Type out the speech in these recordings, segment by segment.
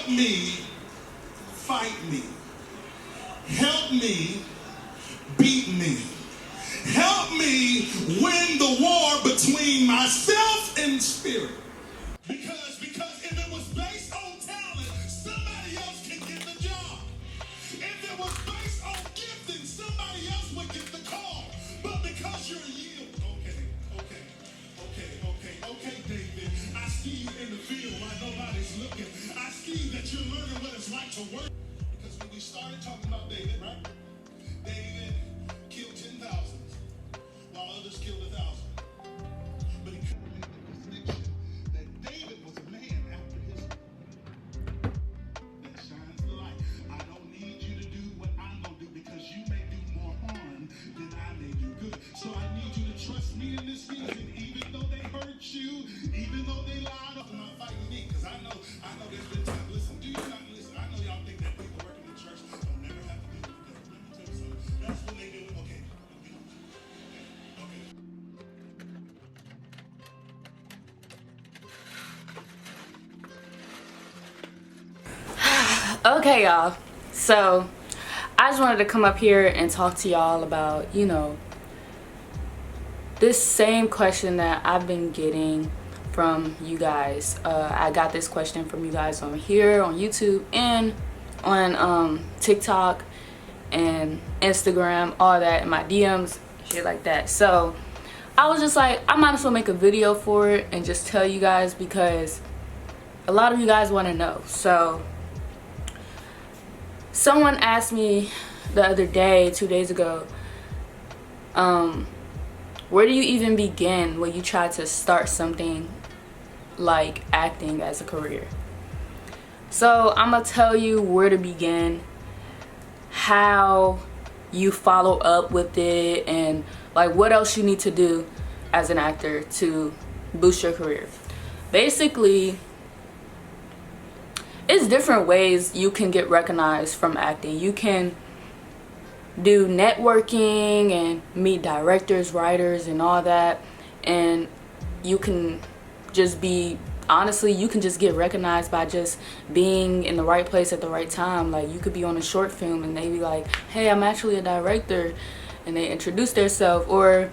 me fight me. Help me beat me. Help me win the war between myself and spirit. Because if it was based on talent, somebody else can get the job. If it was based on gifting, somebody else would get the call. But because you're yield, okay, David, I see you in the field while nobody's looking. I see that you're learning what it's like to work. Because when we started talking about David, right? David killed 10,000 while others killed 1,000. But he couldn't make the distinction that David was a man after his that shines the light. I don't need you to do what I'm going to do because you may do more harm than I may do good. So I need you to trust me in this season, even though they hurt you, even though they lied up and I'm fighting me. Because I know there's been time. Listen, do you not listen? I know y'all think that people working in church don't never have to do it. Because let me tell you something. That's when they do it. Okay. Okay, y'all, so I just wanted to come up here and talk to y'all about, this same question that I've been getting from you guys. I got this question from you guys on here on YouTube and on TikTok and Instagram, all that in my DMs, shit like that. So I was just like, I might as well make a video for it and just tell you guys because a lot of you guys want to know. So someone asked me the other day, 2 days ago, where do you even begin when you try to start something like acting as a career? So I'm gonna tell you where to begin, how you follow up with it, and like what else you need to do as an actor to boost your career. Basically, it's different ways you can get recognized from acting. You can do networking and meet directors, writers, and all that, and you can just be, honestly, you can just get recognized by just being in the right place at the right time. Like, you could be on a short film and they be like, hey, I'm actually a director, and they introduce themselves. Or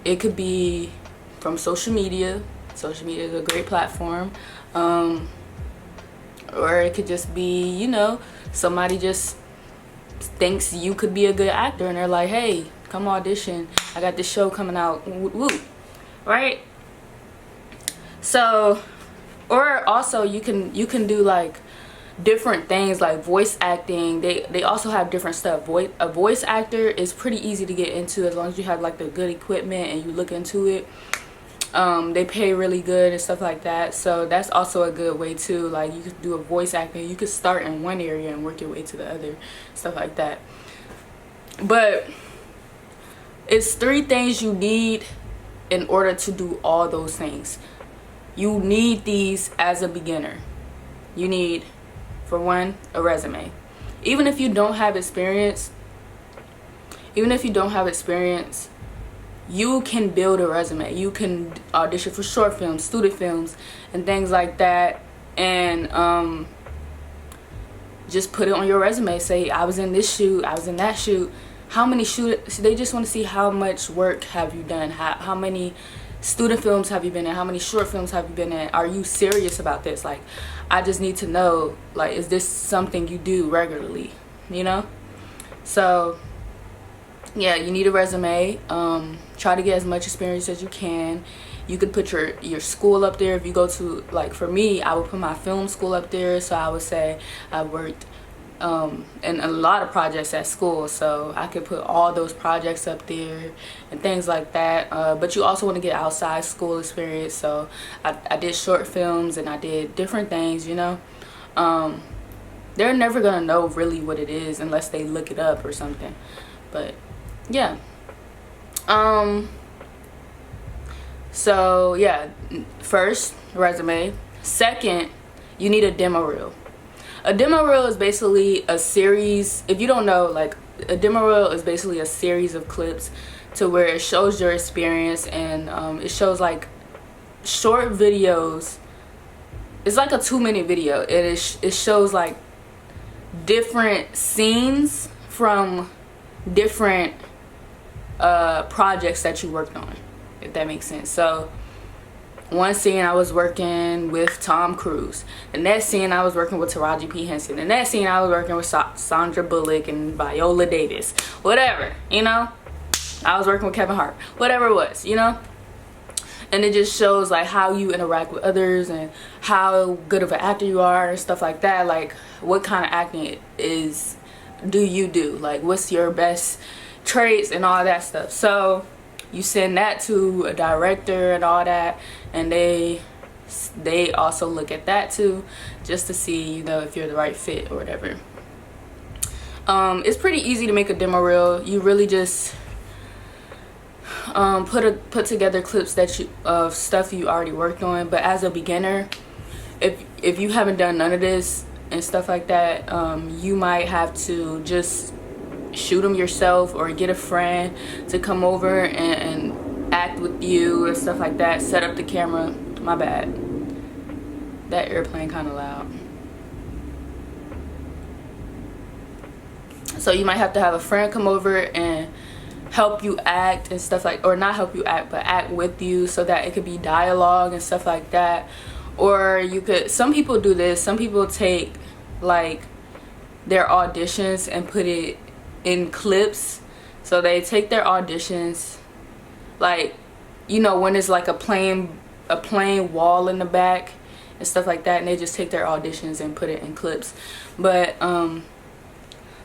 it could be from social media. Social media is a great platform. Or it could just be, somebody just thinks you could be a good actor and they're like, hey, come audition, I got this show coming out, woo, right? So, or also you can do like different things like voice acting. They also have different stuff. A voice actor is pretty easy to get into as long as you have like the good equipment and you look into it. They pay really good and stuff like that, so that's also a good way too. Like, you could do a voice acting, you could start in one area and work your way to the other, stuff like that. But it's 3 things you need in order to do all those things. You need these as a beginner. You need, for one, a resume. Even if you don't have experience, you can build a resume. You can audition for short films, student films, and things like that, and just put it on your resume. Say, I was in this shoot, I was in that shoot. How many shoots? They just want to see how much work have you done, how many student films have you been in, how many short films have you been in. Are you serious about this? Like, I just need to know, like, is this something you do regularly, So yeah, you need a resume. Try to get as much experience as you can. You could put your school up there. If you go to, like, for me, I would put my film school up there. So I would say I worked in a lot of projects at school, so I could put all those projects up there and things like that. But you also want to get outside school experience, so I did short films and I did different things. They're never gonna know really what it is unless they look it up or something. But yeah, so yeah, first, resume. Second, you need a demo reel. A demo reel is basically a series. If you don't know, like, a demo reel is basically a series of clips to where it shows your experience, and it shows like short videos it's like a 2-minute video. It shows like different scenes from different projects that you worked on, if that makes sense. So one scene I was working with Tom Cruise. The next scene I was working with Taraji P. Henson. The next scene I was working with Sandra Bullock and Viola Davis. Whatever, you know. I was working with Kevin Hart. Whatever it was, you know. And it just shows like how you interact with others and how good of an actor you are and stuff like that. Like what kind of acting do you do? Like what's your best traits and all that stuff. So you send that to a director and all that, and they also look at that too, just to see, you know, if you're the right fit or whatever. It's pretty easy to make a demo reel. You really just put together clips of stuff you already worked on. But as a beginner, if you haven't done none of this and stuff like that, you might have to just shoot them yourself or get a friend to come over and act with you and stuff like that. Set up the camera. My bad, that airplane kind of loud. So you might have to have a friend come over and help you act and stuff like, or not help you act, but act with you, so that it could be dialogue and stuff like that. Or you could, some people do this, some people take like their auditions and put it in clips. So they take their auditions, like, you know, when it's like a plain wall in the back and stuff like that, and they just take their auditions and put it in clips. But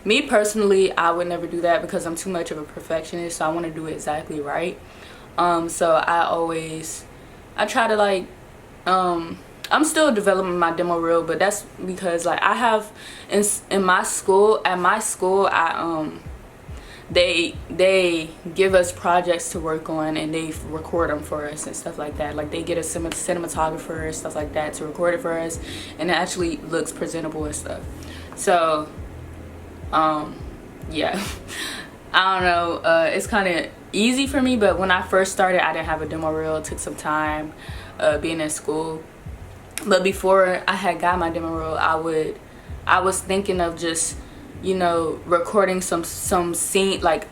me personally, I would never do that because I'm too much of a perfectionist. So I want to do it exactly right. So I try to like, I'm still developing my demo reel, but that's because like I have at my school, they give us projects to work on, and they record them for us and stuff like that. Like they get a cinematographer and stuff like that to record it for us, and it actually looks presentable and stuff. So yeah, I don't know, it's kind of easy for me. But when I first started, I didn't have a demo reel. It took some time being in school. But before I had got my demo reel, I was thinking of just, you know, recording some scene, like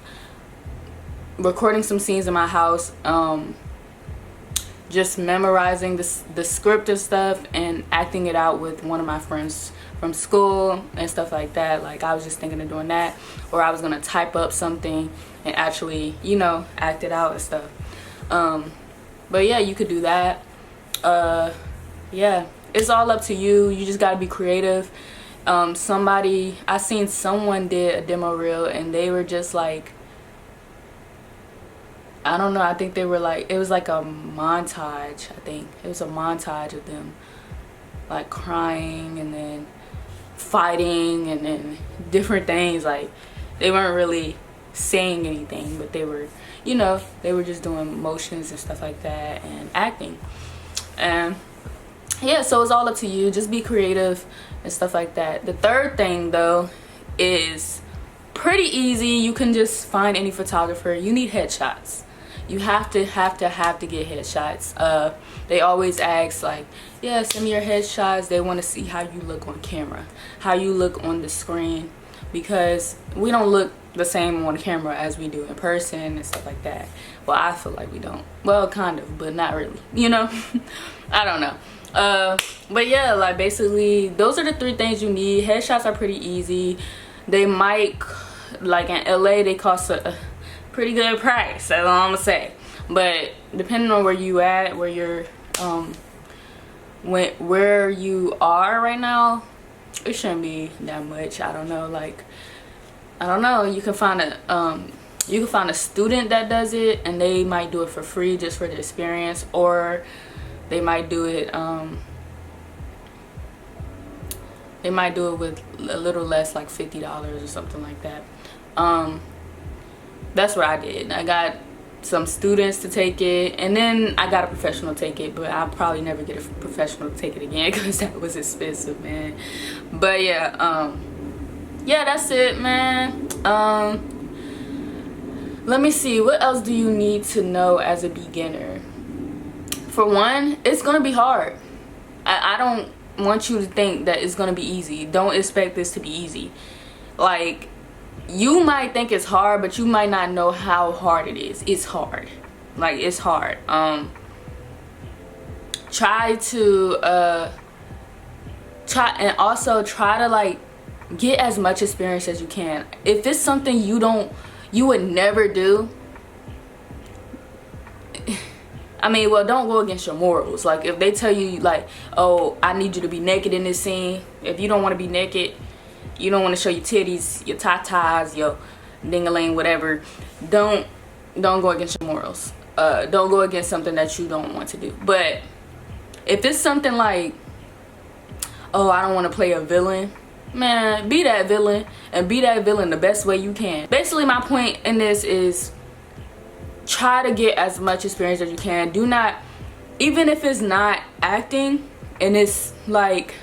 recording some scenes in my house, just memorizing the script and stuff and acting it out with one of my friends from school and stuff like that. Like I was just thinking of doing that, or I was gonna type up something and actually, you know, act it out and stuff. But yeah, you could do that. Yeah, it's all up to you. You just gotta be creative. I seen someone did a demo reel, and they were just like, I don't know, I think they were like, it was like a montage. I think it was a montage of them like crying and then fighting and then different things. Like they weren't really saying anything, but they were, you know, they were just doing motions and stuff like that and acting. And yeah, so it's all up to you. Just be creative and stuff like that. The third thing though is pretty easy. You can just find any photographer. You need headshots. You have to get headshots. They always ask like, yeah, send me your headshots. They want to see how you look on camera, how you look on the screen, because we don't look the same on camera as we do in person and stuff like that. Well, I feel like we don't. Well, kind of, but not really, you know. I don't know. But yeah, like basically those are the 3 things you need. Headshots are pretty easy. They might, like in LA, they cost a pretty good price, that's all I'm gonna say. But depending on where you at, where you're where you are right now, it shouldn't be that much. I don't know, like, I don't know, you can find a student that does it, and they might do it for free just for the experience, or they might do it with a little less, like $50 or something like that. That's what I did. I got some students to take it, and then I got a professional to take it, but I'll probably never get a professional to take it again because that was expensive, man. But yeah, yeah, that's it, man. Let me see, what else do you need to know as a beginner? For one, it's gonna be hard. I I don't want you to think that it's gonna be easy. Don't expect this to be easy. Like, you might think it's hard, but you might not know how hard it is. It's hard. Like, it's hard. Try to try to like get as much experience as you can. If it's something you would never do, I mean, well, don't go against your morals. Like, if they tell you, like, oh, I need you to be naked in this scene. If you don't want to be naked, you don't want to show your titties, your tatas, your ding-a-ling, whatever, don't go against your morals. Don't go against something that you don't want to do. But if it's something like, oh, I don't want to play a villain, man, be that villain, and be that villain the best way you can. Basically, my point in this is, try to get as much experience as you can. Do not, even if it's not acting, and it's like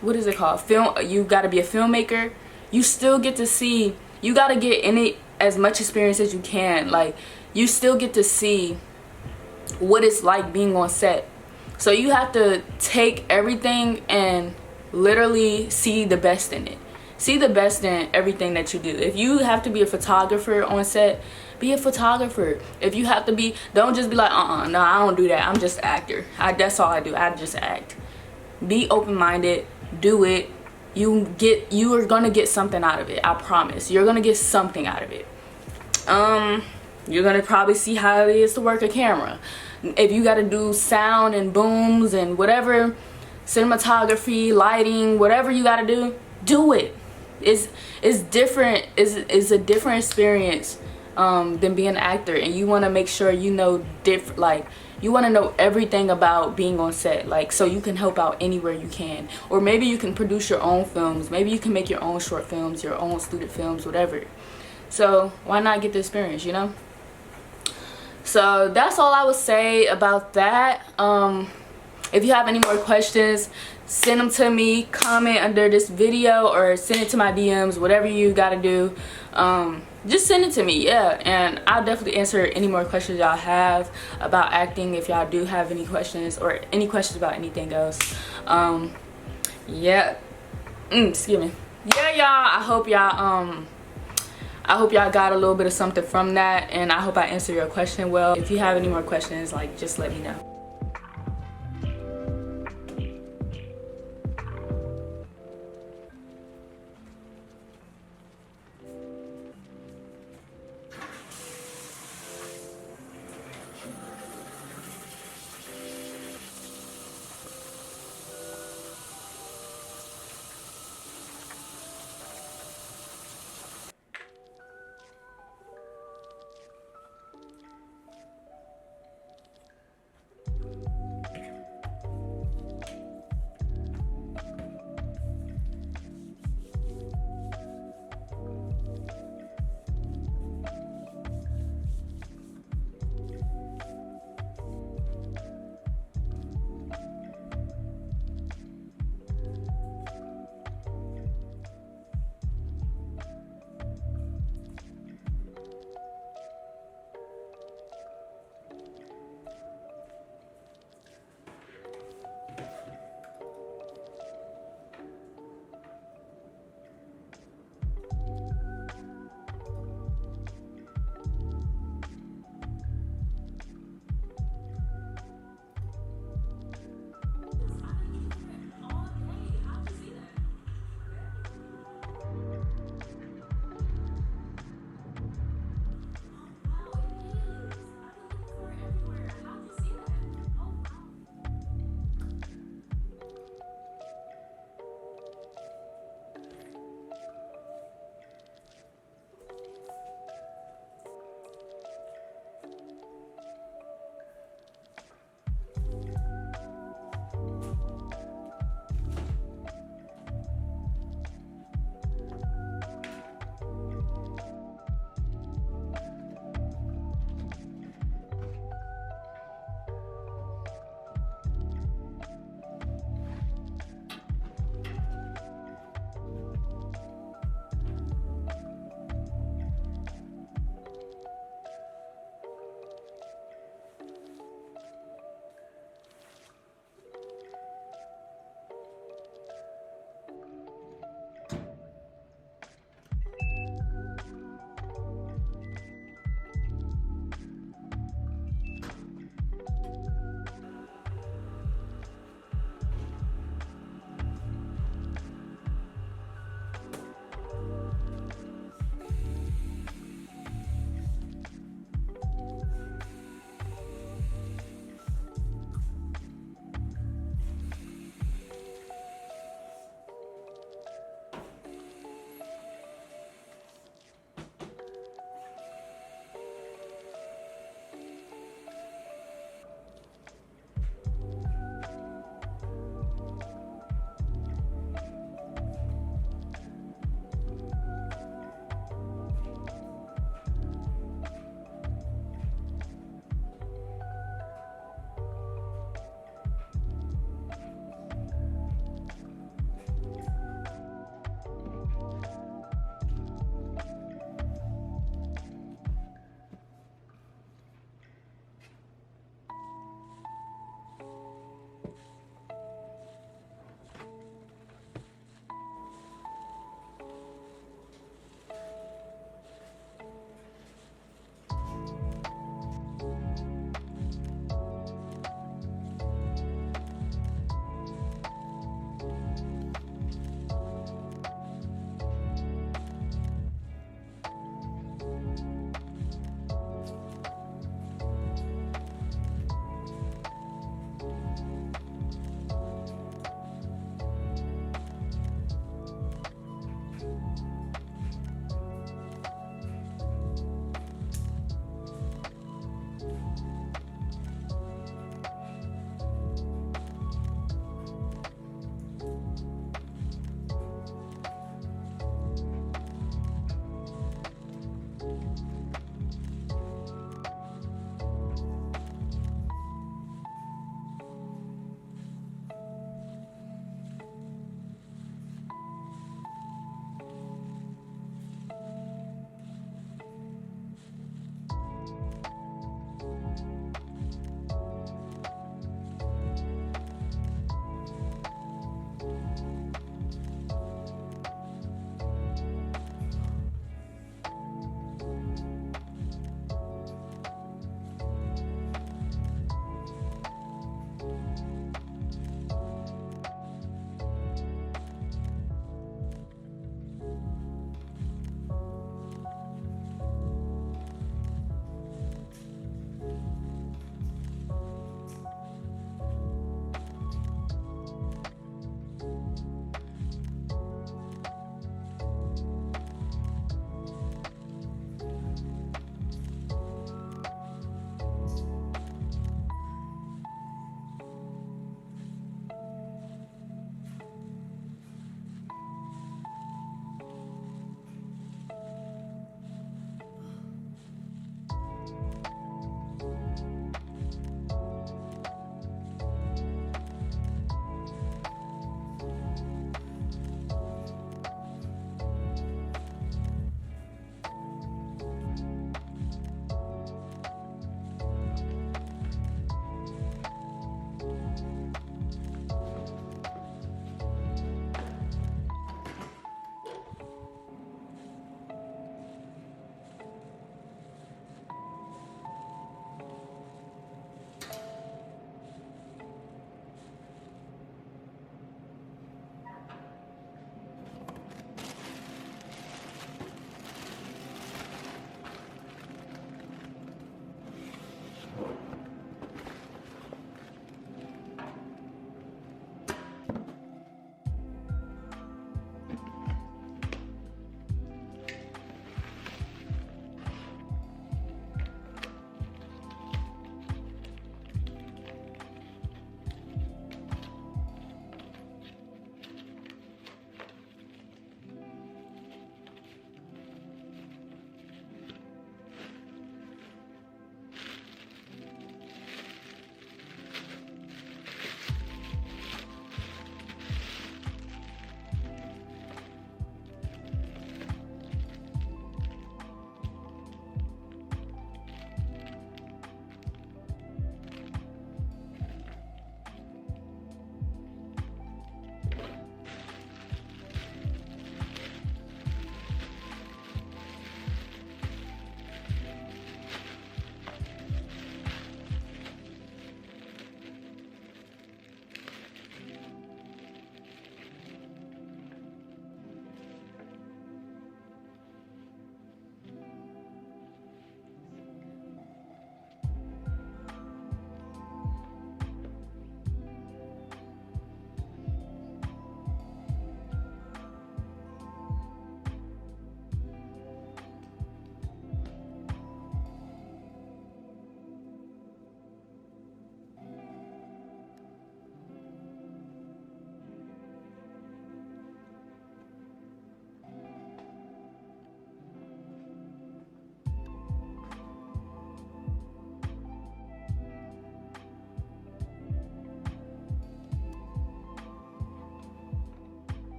what is it called, film, you got to be a filmmaker, you still get to see, you got to get in it as much experience as you can. Like, you still get to see what it's like being on set. So you have to take everything and literally see the best in it. See the best in everything that you do. If you have to be a photographer on set, be a photographer. If you have to be, don't just be like, no, I don't do that, I'm just an actor. That's all I do, I just act. Be open-minded, do it. You are gonna get something out of it, I promise. You're gonna get something out of it. You're gonna probably see how it is to work a camera. If you gotta do sound and booms and whatever, cinematography, lighting, whatever you gotta do it. It's different. It's a different experience than being an actor, and you want to make sure you know you want to know everything about being on set, like, so you can help out anywhere you can. Or maybe you can produce your own films, maybe you can make your own short films, your own student films, whatever. So why not get the experience, you know? So that's all I would say about that. If you have any more questions, send them to me, comment under this video, or send it to my DMs, whatever you gotta do. Just send it to me, yeah, and I'll definitely answer any more questions y'all have about acting, if y'all do have any questions, or any questions about anything else. Yeah, excuse me. Yeah, y'all, I hope y'all got a little bit of something from that, and I hope I answered your question well. If you have any more questions, like, just let me know.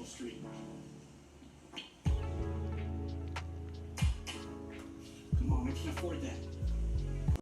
Expo Street. Come on, I can afford that.